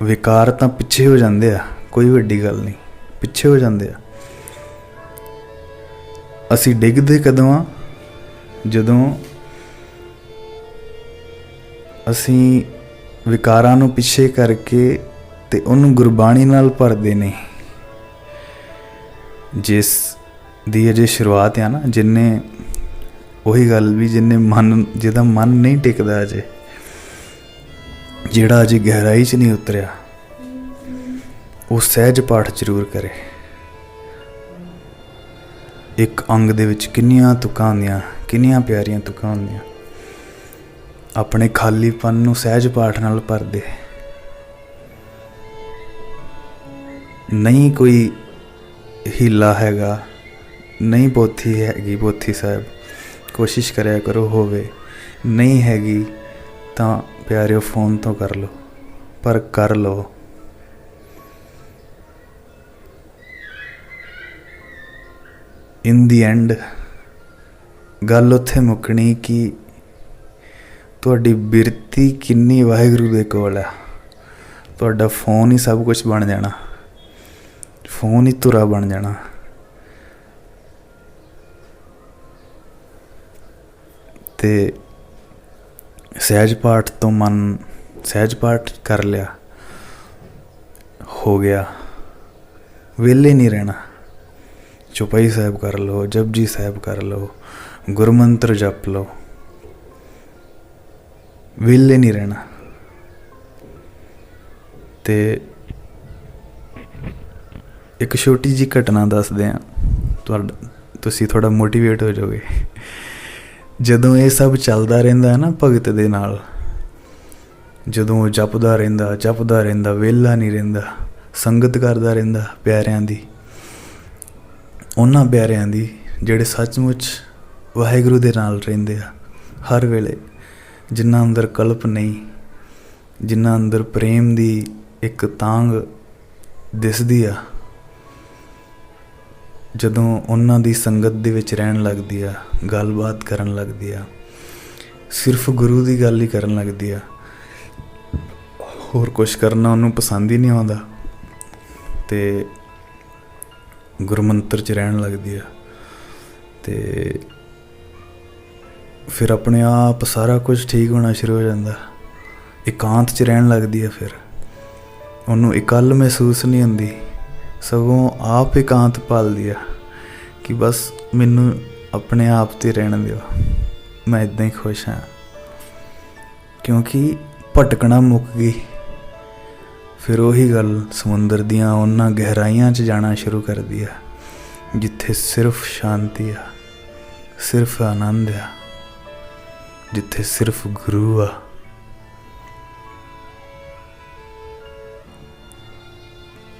ਵਿਕਾਰ ਤਾਂ ਪਿੱਛੇ ਹੋ ਜਾਂਦੇ ਆ, ਕੋਈ ਵੱਡੀ ਗੱਲ ਨਹੀਂ, ਪਿੱਛੇ ਹੋ ਜਾਂਦੇ ਆ। ਅਸੀਂ ਡਿੱਗਦੇ ਕਦੋਂ ਆ? ਜਦੋਂ ਅਸੀਂ ਵਿਕਾਰਾਂ ਨੂੰ ਪਿੱਛੇ ਕਰਕੇ ਤੇ ਉਹਨੂੰ ਗੁਰਬਾਣੀ ਨਾਲ ਭਰਦੇ ਨੇ। ਜਿਸ ਦੀ ਅਜੇ ਸ਼ੁਰੂਆਤ ਆ ਨਾ, ਜਿਹਨੇ ਉਹੀ ਗੱਲ ਵੀ ਜਿਹਦਾ ਮਨ ਨਹੀਂ ਟਿਕਦਾ ਅਜੇ, ਜਿਹੜਾ ਅਜੇ ਗਹਿਰਾਈ 'ਚ ਨਹੀਂ ਉਤਰਿਆ, ਉਹ ਸਹਿਜ ਪਾਠ ਜ਼ਰੂਰ ਕਰੇ। ਇੱਕ ਅੰਗ ਦੇ ਵਿੱਚ ਕਿੰਨੀਆਂ ਤੁਕਾਂ ਹੁੰਦੀਆਂ, ਕਿੰਨੀਆਂ ਪਿਆਰੀਆਂ ਤੁਕਾਂ ਹੁੰਦੀਆਂ। ਆਪਣੇ ਖਾਲੀਪਨ ਨੂੰ ਸਹਿਜ ਪਾਠ ਨਾਲ ਭਰ ਦੇ। ਨਹੀਂ ਕੋਈ ਹੀਲਾ ਹੈਗਾ, ਨਹੀਂ ਪੋਥੀ ਹੈਗੀ ਪੋਥੀ ਸਾਹਿਬ, ਕੋਸ਼ਿਸ਼ ਕਰਿਆ ਕਰੋ ਹੋਵੇ। ਨਹੀਂ ਹੈਗੀ ਤਾਂ ਪਿਆਰਿਓ ਫੋਨ ਤੋਂ ਕਰ ਲਓ, ਪਰ ਕਰ ਲਓ। ਇਨ ਦੀ ਐਂਡ ਗੱਲ ਉੱਥੇ ਮੁੱਕਣੀ ਕਿ ਤੁਹਾਡੀ ਬਿਰਤੀ ਕਿੰਨੀ ਵਾਹਿਗੁਰੂ ਦੇ ਕੋਲ ਆ। ਤੁਹਾਡਾ ਫੋਨ ਹੀ ਸਭ ਕੁਛ ਬਣ ਜਾਣਾ, ਫੋਨ ਹੀ ਧੁਰਾ ਬਣ ਜਾਣਾ। ਤੇ ਸਹਿਜ ਪਾਠ ਤੋਂ ਮਨ, ਸਹਿਜ ਪਾਠ ਕਰ ਲਿਆ, ਹੋ ਗਿਆ, ਵਿਹਲੇ ਨਹੀਂ ਰਹਿਣਾ। ਚੁਪਈ ਸਾਹਿਬ ਕਰ ਲਓ, ਜਪਜੀ ਸਾਹਿਬ ਕਰ ਲਓ, ਗੁਰਮੰਤਰ ਜਪ ਲਓ, ਵਿਹਲੇ ਨਹੀਂ ਰਹਿਣਾ। ਤੇ ਇੱਕ ਛੋਟੀ ਜਿਹੀ ਘਟਨਾ ਦੱਸਦੇ ਹਾਂ, ਤੁਸੀਂ ਥੋੜ੍ਹਾ ਮੋਟੀਵੇਟ ਹੋ ਜਾਓਗੇ। ਜਦੋਂ ਇਹ ਸਭ ਚੱਲਦਾ ਰਹਿੰਦਾ ਹੈ ਨਾ ਭਗਤ ਦੇ ਨਾਲ, ਜਦੋਂ ਜਪਦਾ ਰਹਿੰਦਾ, ਵਿਹਲਾ ਨਹੀਂ ਰਹਿੰਦਾ, ਸੰਗਤ ਕਰਦਾ ਰਹਿੰਦਾ ਪਿਆਰਿਆਂ ਦੀ, ਉਹਨਾਂ ਪਿਆਰਿਆਂ ਦੀ ਜਿਹੜੇ ਸੱਚਮੁੱਚ ਵਾਹਿਗੁਰੂ ਦੇ ਨਾਲ ਰਹਿੰਦੇ ਆ ਹਰ ਵੇਲੇ, ਜਿਨ੍ਹਾਂ ਅੰਦਰ ਕਲਪ ਨਹੀਂ, ਜਿਨ੍ਹਾਂ ਅੰਦਰ ਪ੍ਰੇਮ ਦੀ ਇੱਕ ਤਾਂਘ ਦਿਸਦੀ ਆ। ਜਦੋਂ ਉਹਨਾਂ ਦੀ ਸੰਗਤ ਦੇ ਵਿੱਚ ਰਹਿਣ ਲੱਗਦੀ ਆ, ਗੱਲਬਾਤ ਕਰਨ ਲੱਗਦੀ ਆ, ਸਿਰਫ ਗੁਰੂ ਦੀ ਗੱਲ ਹੀ ਕਰਨ ਲੱਗਦੀ ਆ, ਹੋਰ ਕੁਛ ਕਰਨਾ ਉਹਨੂੰ ਪਸੰਦ ਹੀ ਨਹੀਂ ਆਉਂਦਾ, ਤੇ ਗੁਰਮੰਤਰ 'ਚ ਰਹਿਣ ਲੱਗਦੀ ਆ। ਤੇ ਫਿਰ ਆਪਣੇ ਆਪ ਸਾਰਾ ਕੁਝ ਠੀਕ ਹੋਣਾ ਸ਼ੁਰੂ ਹੋ ਜਾਂਦਾ। ਇਕਾਂਤ 'ਚ ਰਹਿਣ ਲੱਗਦੀ ਆ, ਫਿਰ ਉਹਨੂੰ ਇਕੱਲ ਮਹਿਸੂਸ ਨਹੀਂ ਹੁੰਦੀ, ਸਗੋਂ ਆਪ ਇਕਾਂਤ ਪਾਲਦੀ ਆ कि बस मैनू अपने आप ते रहने दिओ, मैं इदां ही खुश हाँ। क्योंकि भटकना मुक गई, फिर वही गल समुंदर दियां उन्हां गहराइयां च जाना शुरू कर दिया जिथे सिर्फ शांति आ, सिर्फ आनंद आ, जिथे सिर्फ गुरु आ।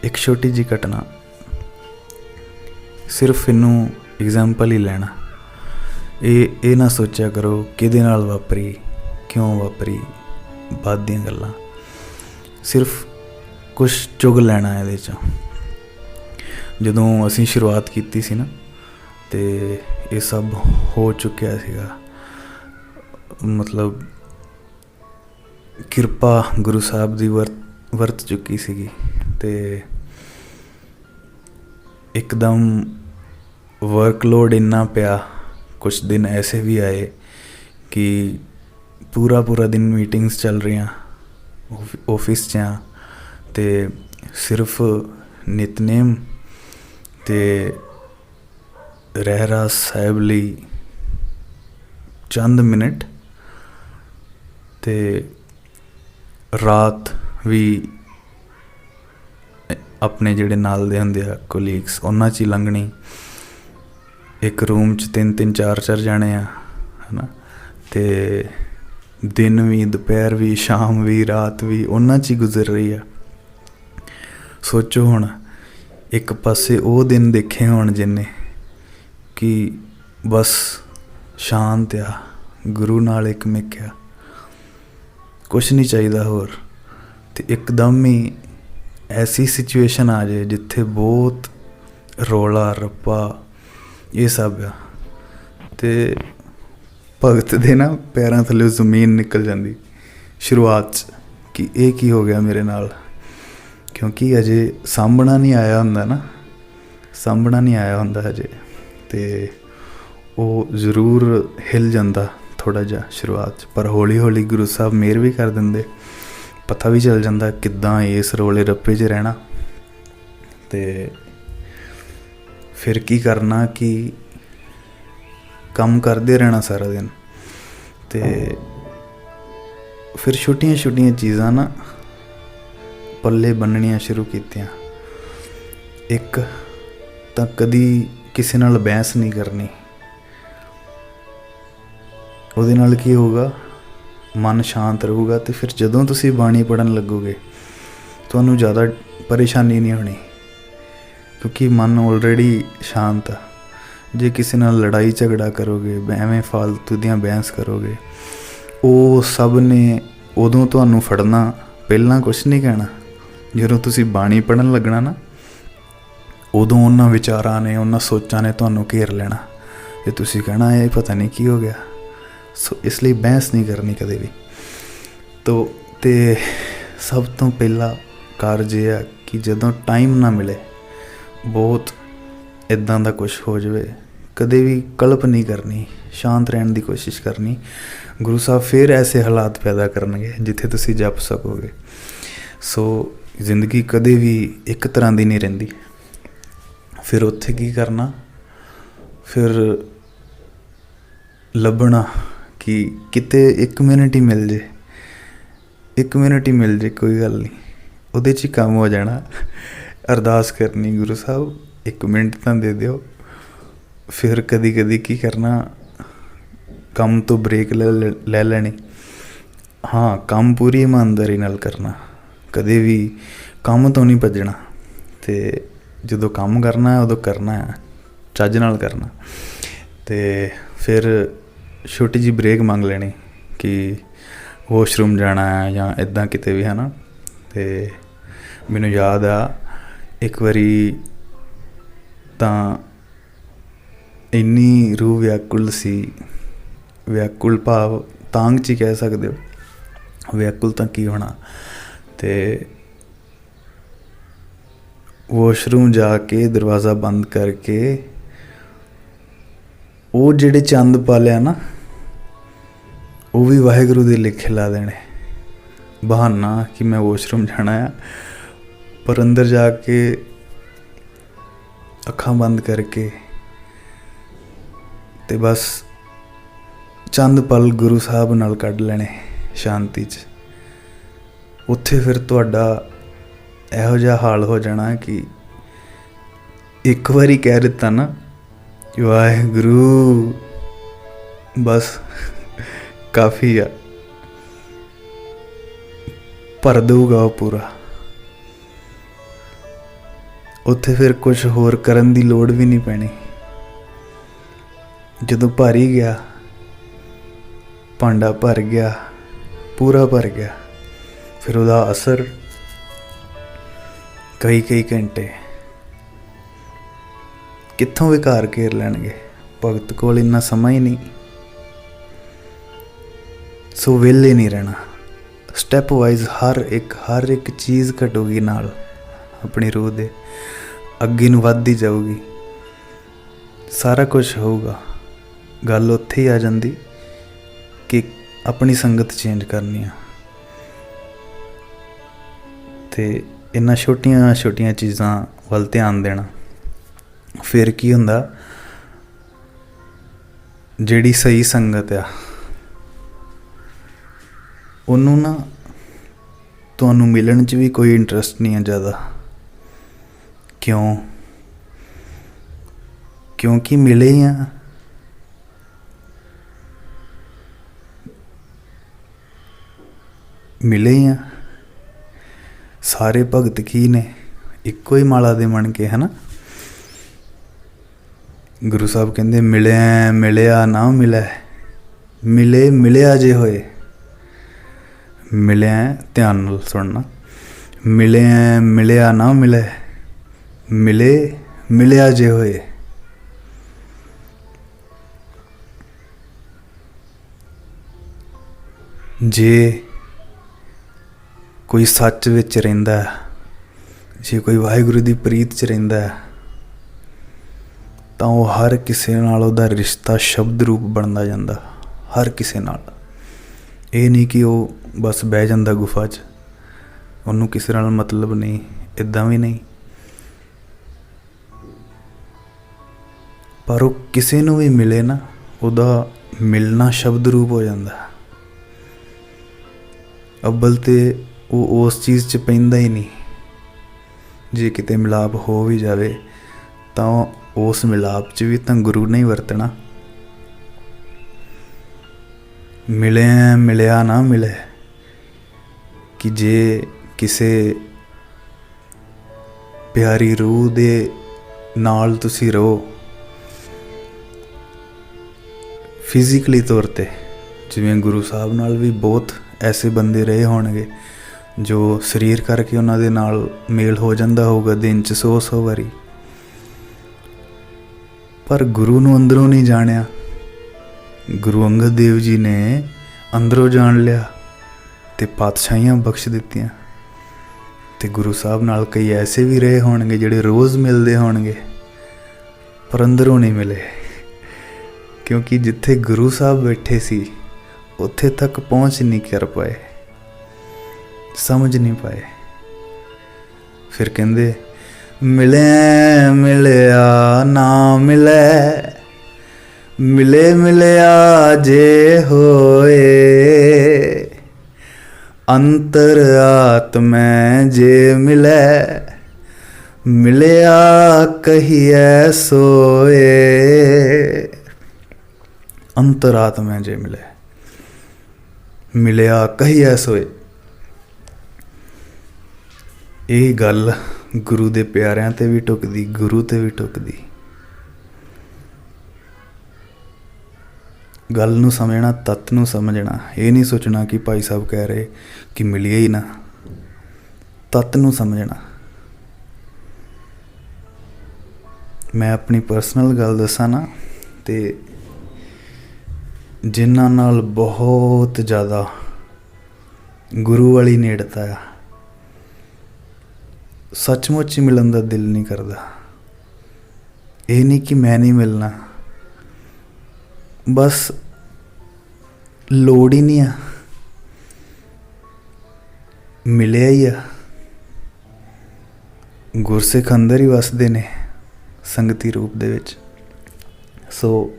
एक छोटी जी घटना, सिर्फ इनू एग्जाम्पल ही लेना, ये ना सोचा करो किहदे नाल वापरी, क्यों वापरी, बाद दियां गल्लां, सिर्फ कुछ चुग लैना इहदे चों। जदों असीं शुरुआत कीती सी ना, ते ये सब हो चुकिया सीगा, मतलब किरपा गुरु साहब दी वरत चुकी सीगी। ते एकदम वर्कलोड इन्ना पिया, कुछ दिन ऐसे भी आए कि पूरा दिन मीटिंग्स चल रही, ऑफिस च हाँ, ते सिर्फ नितनेम ते रहरास साहिब लई चंद मिनट, ते रात भी अपने जिहड़े नाल दे हुंदे आ कोलीग्स उन्हां च ही लंघनी। एक रूम च 3-3 4-4 जाने आ, है ना, ते दिन भी, दोपहर भी, शाम भी, रात भी उन्हां च ही गुजर रही है। सोचो हुण एक पासे वो दिन देखे होण जिन्ने कि बस शांत आ, गुरु नाल एक मिक्या, कुछ नहीं चाहिए होर, ते एकदम ही ऐसी सिचुएशन आ जाए जिथे बहुत रौला रप्पा ये सब आ, ते भगत दे ना पैरां थल्ले जमीन निकल जाती शुरुआत च कि ये की हो गया मेरे नाल। क्योंकि अजे सामना नहीं आया हुंदा ना, सामना नहीं आया हुंदा अजे, ते वो जरूर हिल जाता थोड़ा जा शुरुआत च, पर हौली हौली गुरु साहब मेहर भी कर देंदे, पता भी चल जाता किद्दां इस रोले रप्पे च रहना। ते फिर की करना कि कम करते रहना सारा दिन, ते फिर छोटियां छोटियां चीज़ां ना पल्ले बन्ननियां शुरू कीतियां। एक तां कदी किसी नाल बहस नहीं करनी, उहदे नाल की होगा, मन शांत रहूगा। तो फिर जदों तुसी बाणी पढ़न लगोगे तुहानूं ज़्यादा परेशानी नहीं होनी, क्योंकि मन ऑलरेडी शांत आ। जे किसी नाल लड़ाई झगड़ा करोगे, एवें फालतू दियां बहस करोगे, वो सब ने उदों तुहानूं फड़ना, पहलां कुछ नहीं कहना। जदों तुसी बाणी पढ़न लगना ना, उदों उन्हां विचारां ने, उन्हां सोचां ने तुहानूं घेर लेना, ते तुसी कहना ये पता नहीं की हो गया। सो इसलिए बहस नहीं करनी कदे भी। तो ते सब तो पहला कारज ये है कि जदों टाइम ना मिले, बहुत इदां दा कुछ हो जाए, कदे भी कल्प नहीं करनी, शांत रहने की कोशिश करनी। गुरु साहब फिर ऐसे हालात पैदा करनगे जिथे तुसी जप सकोगे। सो जिंदगी कदे भी एक तरह की नहीं रहिंदी। फिर उत्थे की करना, फिर लभना कि किते 1 मिनट ही मिल जे, 1 मिनट ही मिल जे, कोई गल नहीं, उहदे च ही काम हो जाना। अरदास करनी, गुरु साहब 1 मिनट तो दे दिओ। फिर कदी कदी की करना, काम तो ब्रेक ले लेनी। हाँ, काम पूरी ईमानदारी नाल करना, कदे भी काम तो नहीं भजना। तो जदों काम करना है उदों करना है, चज नाल करना। तो फिर छोटी जी ब्रेक मंग लेनी कि वॉशरूम जाना है या इदां किते भी, है ना। तो मैनूं याद आ एक बारी तां इन्नी रूह व्याकुल सी, व्याकुल भाव तांग च ही कह सकते हो, व्याकुल तां की होना। तो वॉशरूम जाके दरवाज़ा बंद करके वो जिहड़े चंद पालिया ना, वो भी वाहिगुरू दे लिखे ला देने, बहाना कि मैं वॉशरूम जाना है। पर अंदर जाके अखां बंद करके ਤੇ ਬਸ ਚੰਦ ਪਲ ਗੁਰੂ ਸਾਹਿਬ ਨਾਲ ਕੱਢ ਲੈਣੇ ਸ਼ਾਂਤੀ 'ਚ। ਉੱਥੇ ਫਿਰ ਤੁਹਾਡਾ ਇਹੋ ਜਿਹਾ ਹਾਲ ਹੋ ਜਾਣਾ ਕਿ ਇੱਕ ਵਾਰੀ ਕਹਿ ਦਿੱਤਾ ਨਾ ਵਾਹਿਗੁਰੂ, ਬਸ ਕਾਫੀ ਆ, ਭਰ ਦਊਗਾ ਉਹ ਪੂਰਾ। ਉੱਥੇ ਫਿਰ ਕੁਛ ਹੋਰ ਕਰਨ ਦੀ ਲੋੜ ਵੀ ਨਹੀਂ ਪੈਣੀ। ਜਦੋਂ ਭਰ ਹੀ ਗਿਆ, ਭਾਂਡਾ ਭਰ ਗਿਆ, ਪੂਰਾ ਭਰ ਗਿਆ, ਫਿਰ ਉਹਦਾ ਅਸਰ ਕਈ ਘੰਟੇ ਕਿੱਥੋਂ ਵਿਕਾਰ ਘੇਰ ਲੈਣਗੇ। ਭਗਤ ਕੋਲ ਇੰਨਾ ਸਮਾਂ ਹੀ ਨਹੀਂ। ਸੋ ਵਿਹਲੇ ਨਹੀਂ ਰਹਿਣਾ। ਸਟੈਪ ਵਾਈਜ਼ ਹਰ ਇੱਕ ਚੀਜ਼ ਘਟੂਗੀ, ਨਾਲ ਆਪਣੀ ਰੂਹ ਦੇ ਅੱਗੇ ਨੂੰ ਵੱਧਦੀ ਜਾਊਗੀ, ਸਾਰਾ ਕੁਛ ਹੋਊਗਾ। ਗੱਲ ਉੱਥੇ ਹੀ ਆ ਜਾਂਦੀ ਕਿ ਆਪਣੀ ਸੰਗਤ ਚੇਂਜ ਕਰਨੀ ਆ। ਤੇ ਇਹਨਾਂ ਛੋਟੀਆਂ ਚੀਜ਼ਾਂ ਵੱਲ ਧਿਆਨ ਦੇਣਾ। ਫਿਰ ਕੀ ਹੁੰਦਾ, ਜਿਹੜੀ ਸਹੀ ਸੰਗਤ ਆ ਉਹਨੂੰ ਨਾ ਤੁਹਾਨੂੰ ਮਿਲਣ 'ਚ ਵੀ ਕੋਈ ਇੰਟਰਸਟ ਨਹੀਂ ਹੈ ਜ਼ਿਆਦਾ। ਕਿਉਂਕਿ ਮਿਲੇ ਹੀ ਆ। ਸਾਰੇ ਭਗਤ ਕੀ ਨੇ, ਇੱਕੋ ਹੀ ਮਾਲਾ ਦੇ ਬਣ ਕੇ, ਹੈ ਨਾ। ਗੁਰੂ ਸਾਹਿਬ ਕਹਿੰਦੇ ਮਿਲਿਆ ਨਾ ਮਿਲੇ, ਮਿਲਿਆ ਜੇ ਹੋਏ। ਮਿਲਿਆ, ਧਿਆਨ ਨਾਲ ਸੁਣਨਾ, ਮਿਲਿਆ ਨਾ ਮਿਲੇ, ਮਿਲਿਆ ਜੇ ਹੋਏ। ਜੇ ਕੋਈ ਸੱਚ ਵਿੱਚ ਰਹਿੰਦਾ, ਜੇ ਕੋਈ ਵਾਹਿਗੁਰੂ ਦੀ ਪ੍ਰੀਤ 'ਚ ਰਹਿੰਦਾ, ਤਾਂ ਉਹ ਹਰ ਕਿਸੇ ਨਾਲ ਉਹਦਾ ਰਿਸ਼ਤਾ ਸ਼ਬਦ ਰੂਪ ਬਣਦਾ ਜਾਂਦਾ। ਹਰ ਕਿਸੇ ਨਾਲ। ਇਹ ਨਹੀਂ ਕਿ ਉਹ ਬਸ ਬਹਿ ਜਾਂਦਾ ਗੁਫਾ 'ਚ, ਉਹਨੂੰ ਕਿਸੇ ਨਾਲ ਮਤਲਬ ਨਹੀਂ, ਇੱਦਾਂ ਵੀ ਨਹੀਂ। ਪਰ ਉਹ ਕਿਸੇ ਨੂੰ ਵੀ ਮਿਲੇ ਨਾ, ਉਹਦਾ ਮਿਲਣਾ ਸ਼ਬਦ ਰੂਪ ਹੋ ਜਾਂਦਾ। ਅੱਬਲ ਤੇ ਉਹ ਉਸ ਚੀਜ਼ 'ਚ ਪੈਂਦਾ ਹੀ ਨਹੀਂ। ਜੇ ਕਿਤੇ ਮਿਲਾਪ ਹੋ ਵੀ ਜਾਵੇ ਤਾਂ ਉਸ ਮਿਲਾਪ 'ਚ ਵੀ ਤਾਂ ਗੁਰੂ ਨੇ ਹੀ ਵਰਤਣਾ। ਮਿਲਿਆ ਨਾ ਮਿਲੇ, ਕਿ ਜੇ ਕਿਸੇ ਪਿਆਰੀ ਰੂਹ ਦੇ ਨਾਲ ਤੁਸੀਂ ਰਹੋ ਫਿਜ਼ੀਕਲੀ ਤੌਰ 'ਤੇ, ਜਿਵੇਂ ਗੁਰੂ ਸਾਹਿਬ ਨਾਲ ਵੀ ਬਹੁਤ ਐਸੇ ਬੰਦੇ ਰਹੇ ਹੋਣਗੇ ਜੋ ਸਰੀਰ ਕਰਕੇ ਉਹਨਾਂ ਦੇ ਨਾਲ ਮੇਲ ਹੋ ਜਾਂਦਾ ਹੋਊਗਾ ਦਿਨ 'ਚ 100 ਵਾਰੀ, ਪਰ ਗੁਰੂ ਨੂੰ ਅੰਦਰੋਂ ਨਹੀਂ ਜਾਣਿਆ। ਗੁਰੂ ਅੰਗਦ ਦੇਵ ਜੀ ਨੇ ਅੰਦਰੋਂ ਜਾਣ ਲਿਆ ਤੇ ਪਾਤਸ਼ਾਹੀਆਂ ਬਖਸ਼ ਦਿੱਤੀਆਂ। ਤੇ ਗੁਰੂ ਸਾਹਿਬ ਨਾਲ ਕਈ ਐਸੇ ਵੀ ਰਹੇ ਹੋਣਗੇ ਜਿਹੜੇ ਰੋਜ਼ ਮਿਲਦੇ ਹੋਣਗੇ, ਪਰ ਅੰਦਰੋਂ ਨਹੀਂ ਮਿਲੇ। ਕਿਉਂਕਿ ਜਿੱਥੇ ਗੁਰੂ ਸਾਹਿਬ ਬੈਠੇ ਸੀ ਉੱਥੇ ਤੱਕ ਪਹੁੰਚ ਨਹੀਂ ਕਰ ਪਾਏ, ਸਮਝ ਨਹੀਂ ਪਾਏ। ਫਿਰ ਕਹਿੰਦੇ ਮਿਲਿਆ ਨਾ ਮਿਲੇ, ਮਿਲਿਆ ਜੇ ਹੋਏ। ਅੰਤਰ ਆਤਮੈ ਜੇ ਮਿਲਿਆ ਕਹੀਐ ਸੋਏ। ਅੰਤਰ ਆਤਮੈ ਜੇ ਮਿਲਿਆ ਕਹੀਐ ਸੋਏ। ਇਹ ਗੱਲ ਗੁਰੂ ਦੇ ਪਿਆਰਿਆਂ ਤੇ ਵੀ ਟੁੱਕਦੀ, ਗੁਰੂ ਤੇ ਵੀ ਟੁੱਕਦੀ। ਗੱਲ ਨੂੰ ਸਮਝਣਾ, ਤੱਤ ਨੂੰ ਸਮਝਣਾ। ਇਹ ਨਹੀਂ ਸੋਚਣਾ ਕਿ ਭਾਈ ਸਾਹਿਬ ਕਹਿ ਰਹੇ ਕਿ ਮਿਲੀਏ ਹੀ ਨਾ। ਤੱਤ ਨੂੰ ਸਮਝਣਾ। ਮੈਂ ਆਪਣੀ ਪਰਸਨਲ ਗੱਲ ਦੱਸਾਂ ਨਾ, ਤੇ ਜਿਨ੍ਹਾਂ ਨਾਲ ਬਹੁਤ ਜ਼ਿਆਦਾ ਗੁਰੂ ਵਾਲੀ ਨੇੜਤਾ ਆ, ਸੱਚਮੁੱਚ ਹੀ ਮਿਲਣ ਦਾ ਦਿਲ ਨਹੀਂ ਕਰਦਾ। ਇਹ ਨਹੀਂ ਕਿ ਮੈਂ ਨਹੀਂ ਮਿਲਣਾ, ਬਸ ਲੋੜ ਹੀ ਨਹੀਂ ਆ, ਮਿਲਿਆ ਹੀ ਆ। ਗੁਰਸਿੱਖ ਅੰਦਰ ਹੀ ਵਸਦੇ ਨੇ ਸੰਗਤੀ ਰੂਪ ਦੇ ਵਿੱਚ। ਸੋ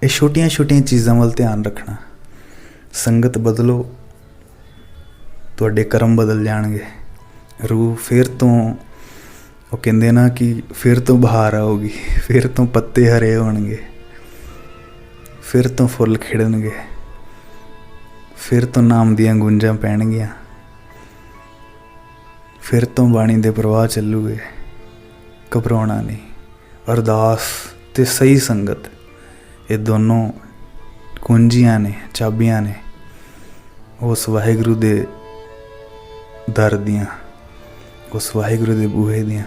ਇਹ ਛੋਟੀਆਂ ਛੋਟੀਆਂ ਚੀਜ਼ਾਂ ਵੱਲ ਧਿਆਨ ਰੱਖਣਾ। ਸੰਗਤ ਬਦਲੋ, ਤੁਹਾਡੇ ਕਰਮ ਬਦਲ ਜਾਣਗੇ। ਰੂਹ ਫਿਰ ਤੋਂ, ਉਹ ਕਹਿੰਦੇ ਨਾ ਕਿ ਫਿਰ ਤੋਂ ਬਹਾਰ ਆਊਗੀ, ਫਿਰ ਤੋਂ ਪੱਤੇ ਹਰੇ ਹੋਣਗੇ, ਫਿਰ ਤੋਂ ਫੁੱਲ ਖਿੜਨਗੇ, ਫਿਰ ਤੋਂ ਨਾਮ ਦੀਆਂ ਗੂੰਜਾਂ ਪੈਣਗੀਆਂ, ਫਿਰ ਤੋਂ ਬਾਣੀ ਦੇ ਪ੍ਰਵਾਹ ਚੱਲੂਗੇ। ਘਬਰਾਉਣਾ ਨਹੀਂ। ਅਰਦਾਸ ਅਤੇ ਸਹੀ ਸੰਗਤ, ਇਹ ਦੋਨੋਂ ਕੁੰਜੀਆਂ ਨੇ, ਚਾਬੀਆਂ ਨੇ ਉਸ ਵਾਹਿਗੁਰੂ ਦੇ ਦਰ ਦੀਆਂ, ਉਸ ਵਾਹਿਗੁਰੂ ਦੇ ਬੂਹੇ ਦੀਆਂ।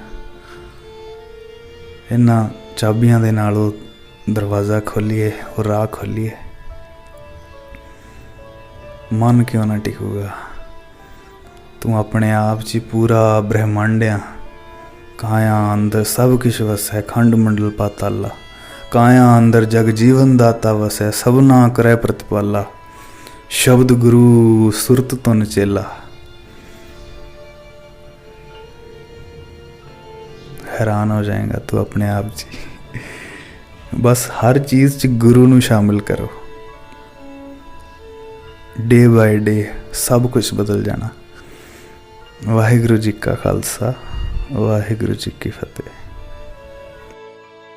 ਇਹਨਾਂ ਚਾਬੀਆਂ ਦੇ ਨਾਲ ਉਹ ਦਰਵਾਜ਼ਾ ਖੋਲੀਏ, ਉਹ ਰਾਹ ਖੋਲੀਏ। ਮਨ ਕਿਉਂ ਨਾ ਟਿਕੂਗਾ। ਤੂੰ ਆਪਣੇ ਆਪ 'ਚ ਪੂਰਾ ਬ੍ਰਹਿਮੰਡ ਆ। ਕਾਇਆ ਅੰਦਰ ਸਭ ਕੁਛ ਵਸੈ, ਖੰਡ ਮੰਡਲ ਪਾਤਾਲਾ। ਕਾਇਆ ਅੰਦਰ ਜਗ ਜੀਵਨ ਦਾਤਾ ਵਸੈ, ਸਭਨਾ ਕਰੈ ਪ੍ਰਤਪਾਲਾ। ਸ਼ਬਦ ਗੁਰੂ ਸੁਰਤ ਤੁਨ ਚੇਲਾ। हैरान हो जाएगा तो अपने आप जी। बस हर चीज़ च गुरु नू शामिल करो। डे बाय डे सब कुछ बदल जाना। वाहिगुरू जी का खालसा, वाहिगुरू जी की फतेह।